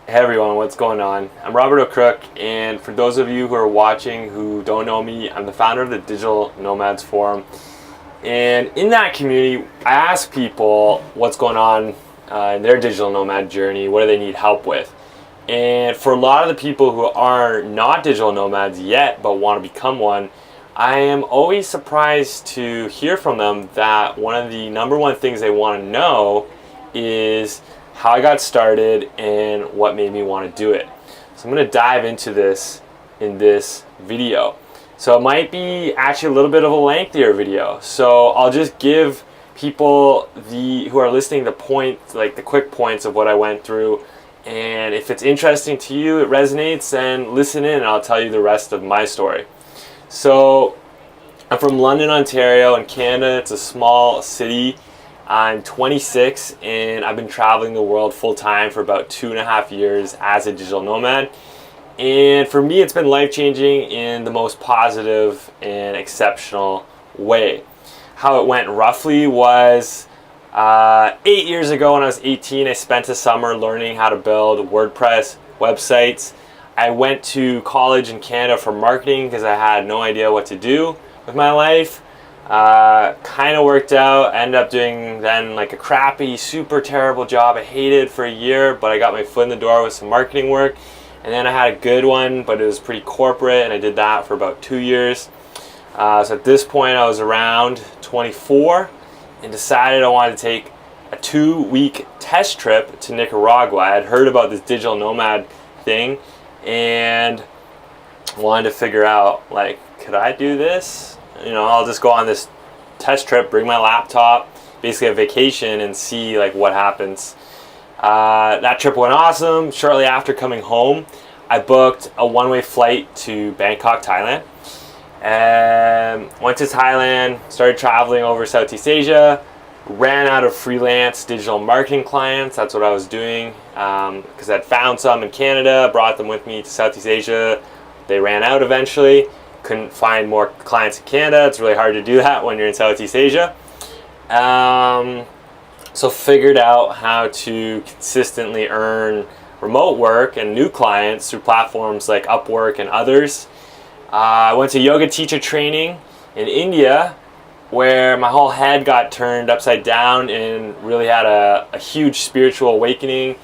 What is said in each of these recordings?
Hey everyone, what's going on? I'm Robert O'Crook, and for those of you who are watching who don't know me, I'm the founder of the Digital Nomads Forum. And in that community, I ask people what's going on in their digital nomad journey, what do they need help with. And for a lot of the people who are not digital nomads yet but want to become one, I am always surprised to hear from them that one of the number one things they want to know is how I got started and what made me want to do it. So I'm going to dive into this in this video. So it might be actually a little bit of a lengthier video. So I'll just give people who are listening the points, like the quick points of what I went through. And if it's interesting to you, it resonates, then listen in and I'll tell you the rest of my story. So I'm from London, Ontario in Canada. It's a small city. I'm 26 and I've been traveling the world full time for about 2.5 years as a digital nomad. And for me, it's been life-changing in the most positive and exceptional way. How it went roughly was 8 years ago when I was 18, I spent a summer learning how to build WordPress websites. I went to college in Canada for marketing because I had no idea what to do with my life. Kind of worked out. I ended up doing then like a crappy, super terrible job I hated for a year, but I got my foot in the door with some marketing work. And then I had a good one, but it was pretty corporate, and I did that for about 2 years. So at this point, I was around 24 and decided I wanted to take a 2-week test trip to Nicaragua. I had heard about this digital nomad thing and wanted to figure out, like, could I do this? I'll just go on this test trip, bring my laptop, basically a vacation, and see like what happens. That trip went awesome. Shortly after coming home, I booked a one-way flight to Bangkok, Thailand. And went to Thailand, started traveling over Southeast Asia, ran out of freelance digital marketing clients. That's what I was doing because I'd found some in Canada, brought them with me to Southeast Asia. They ran out eventually. Couldn't find more clients in Canada. It's really hard to do that when you're in Southeast Asia. So figured out how to consistently earn remote work and new clients through platforms like Upwork and others. I went to yoga teacher training in India where my whole head got turned upside down and really had a huge spiritual awakening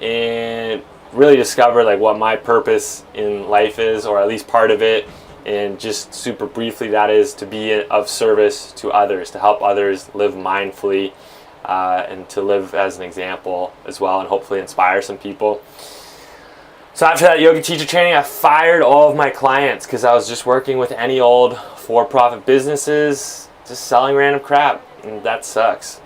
and really discovered like what my purpose in life is, or at least part of it. And just super briefly, that is to be of service to others, to help others live mindfully and to live as an example as well, and hopefully inspire some people. So after that yoga teacher training, I fired all of my clients because I was just working with any old for-profit businesses, just selling random crap, and that sucks.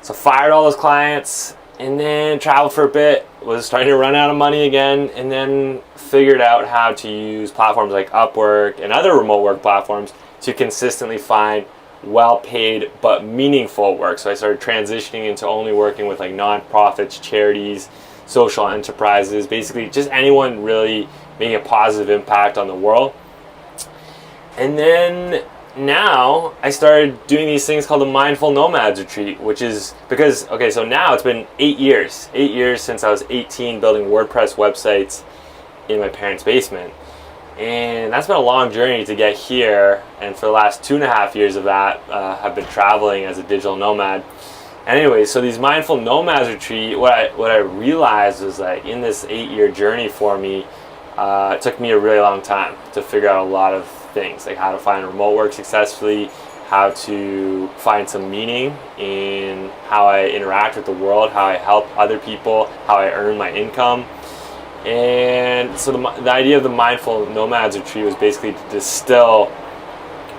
So fired all those clients and then traveled for a bit, was starting to run out of money again, and then figured out how to use platforms like Upwork and other remote work platforms to consistently find well-paid but meaningful work. So I started transitioning into only working with like nonprofits, charities, social enterprises, basically just anyone really making a positive impact on the world. And then now I started doing these things called the Mindful Nomads Retreat, which is because, so now it's been 8 years since I was 18 building WordPress websites in my parents' basement. And that's been a long journey to get here. And for the last 2.5 years of that, I've been traveling as a digital nomad. Anyway, so these Mindful Nomads Retreat, what I realized was like in this 8-year journey for me, it took me a really long time to figure out a lot of things, like how to find remote work successfully, how to find some meaning in how I interact with the world, how I help other people, how I earn my income. And so the idea of the Mindful Nomads Retreat was basically to distill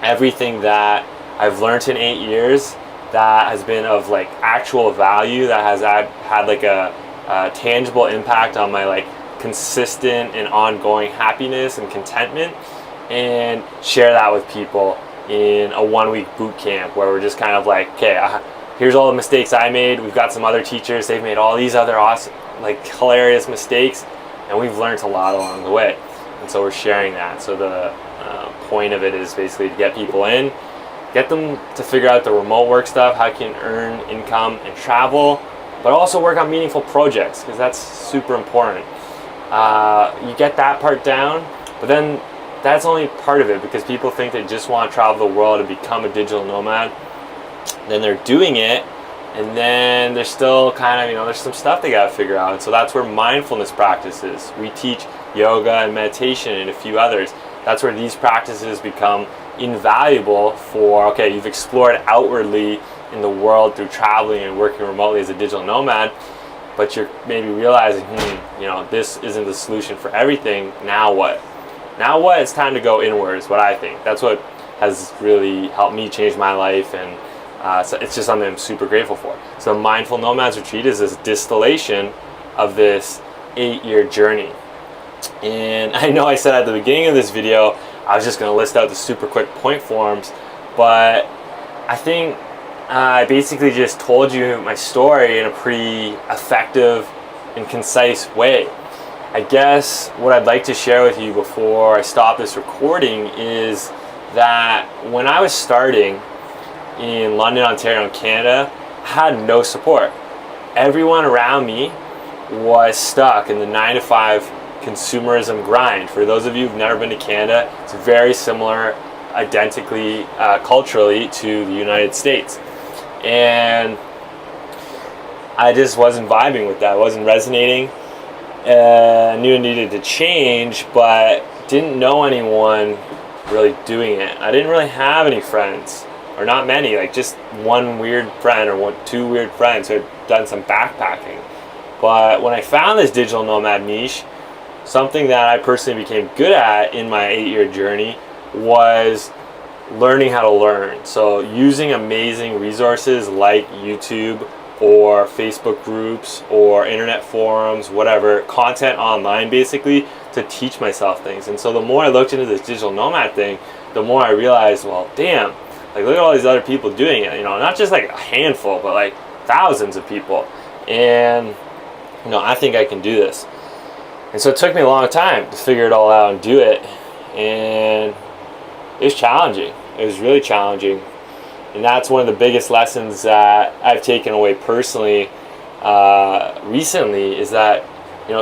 everything that I've learned in 8 years that has been of like actual value, that has had like a tangible impact on my like consistent and ongoing happiness and contentment, and share that with people in a 1-week boot camp where we're just kind of like, okay, here's all the mistakes I made. We've got some other teachers, they've made all these other awesome, like hilarious mistakes, and we've learned a lot along the way. And so we're sharing that. So the point of it is basically to get people in, get them to figure out the remote work stuff, how you can earn income and travel, but also work on meaningful projects, because that's super important. You get that part down, but then that's only part of it, because people think they just want to travel the world and become a digital nomad. Then they're doing it, and then there's still kind of, there's some stuff they got to figure out. And so that's where mindfulness practices. We teach yoga and meditation and a few others. That's where these practices become invaluable for, okay, you've explored outwardly in the world through traveling and working remotely as a digital nomad, but you're maybe realizing, this isn't the solution for everything. Now what? Now what? It's time to go inward, is what I think. That's what has really helped me change my life, and so it's just something I'm super grateful for. So Mindful Nomads Retreat is this distillation of this 8-year journey. And I know I said at the beginning of this video, I was just going to list out the super quick point forms, but I think I basically just told you my story in a pretty effective and concise way. I guess what I'd like to share with you before I stop this recording is that when I was starting in London, Ontario, and Canada, I had no support. Everyone around me was stuck in the 9-to-5 consumerism grind. For those of you who've never been to Canada, it's very similar, identically, culturally to the United States. And I just wasn't vibing with that. It wasn't resonating. I knew it needed to change, but didn't know anyone really doing it. I didn't really have any friends, or not many, like just one weird friend or two weird friends who had done some backpacking. But when I found this digital nomad niche, something that I personally became good at in my 8-year journey was learning how to learn. So using amazing resources like YouTube or Facebook groups or internet forums, whatever, content online basically, to teach myself things. And so the more I looked into this digital nomad thing, the more I realized, well, damn, like look at all these other people doing it, not just like a handful, but like thousands of people. And I think I can do this. And so it took me a long time to figure it all out and do it. And it was challenging. It was really challenging. And that's one of the biggest lessons that I've taken away personally recently, is that,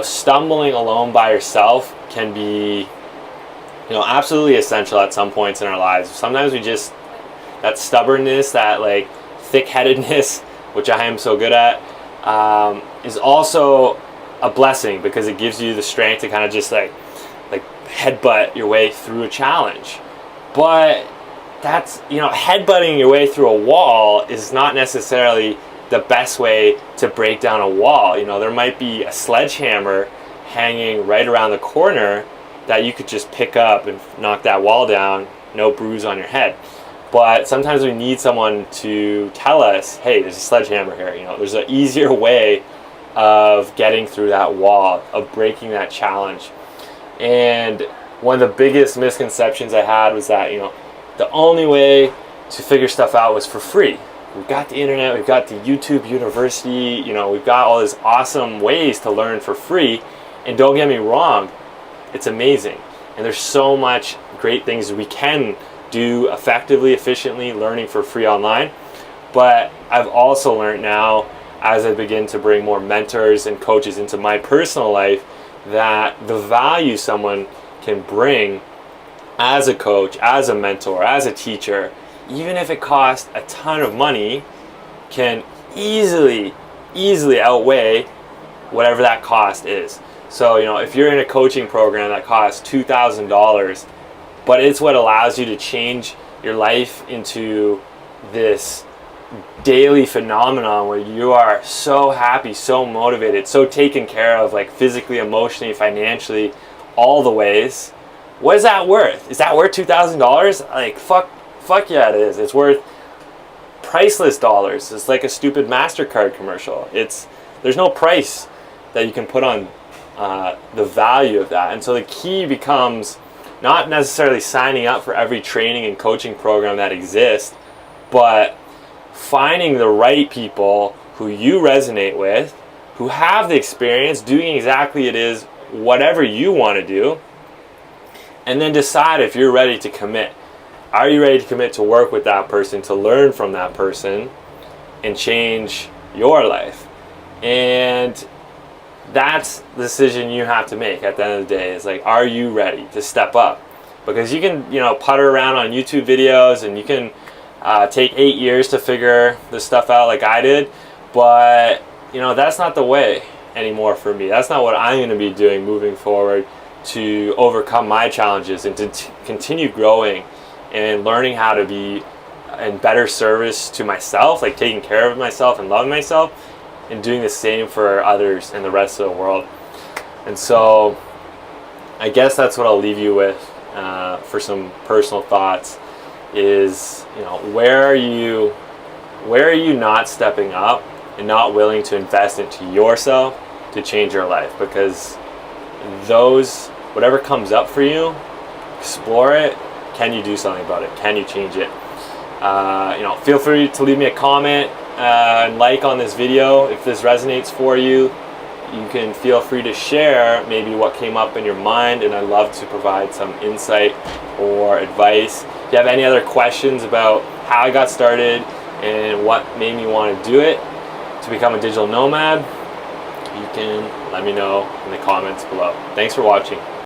stumbling alone by yourself can be, absolutely essential at some points in our lives. Sometimes we just, that stubbornness, that like thick-headedness, which I am so good at, is also a blessing, because it gives you the strength to kind of just like headbutt your way through a challenge. But that's, headbutting your way through a wall is not necessarily the best way to break down a wall. There might be a sledgehammer hanging right around the corner that you could just pick up and knock that wall down, no bruise on your head. But sometimes we need someone to tell us, hey, there's a sledgehammer here. There's an easier way of getting through that wall, of breaking that challenge. And one of the biggest misconceptions I had was that, the only way to figure stuff out was for free. We've got the internet, we've got the YouTube University, we've got all these awesome ways to learn for free. And don't get me wrong, it's amazing. And there's so much great things we can do effectively, efficiently, learning for free online. But I've also learned now, as I begin to bring more mentors and coaches into my personal life, that the value someone can bring as a coach, as a mentor, as a teacher, even if it costs a ton of money, can easily outweigh whatever that cost is. So, if you're in a coaching program that costs $2,000, but it's what allows you to change your life into this daily phenomenon where you are so happy, so motivated, so taken care of, like physically, emotionally, financially, all the ways. What is that worth? Is that worth $2,000? Like, fuck yeah, it is. It's worth priceless dollars. It's like a stupid MasterCard commercial. There's no price that you can put on the value of that. And so the key becomes not necessarily signing up for every training and coaching program that exists, but finding the right people who you resonate with, who have the experience doing exactly it is whatever you want to do, and then decide if you're ready to commit. Are you ready to commit to work with that person, to learn from that person, and change your life? And that's the decision you have to make at the end of the day. Is like, are you ready to step up? Because you can, putter around on YouTube videos, and you can take 8 years to figure this stuff out like I did, but that's not the way anymore for me. That's not what I'm going to be doing moving forward to overcome my challenges and to continue growing and learning how to be in better service to myself, like taking care of myself and loving myself, and doing the same for others and the rest of the world. And so I guess that's what I'll leave you with for some personal thoughts is, where are you not stepping up and not willing to invest into yourself to change your life? Because whatever comes up for you, explore it. Can you do something about it? Can you change it? Feel free to leave me a comment and like on this video if this resonates for you. You can feel free to share maybe what came up in your mind, and I'd love to provide some insight or advice. If you have any other questions about how I got started and what made me want to do it to become a digital nomad, you can let me know in the comments below. Thanks for watching.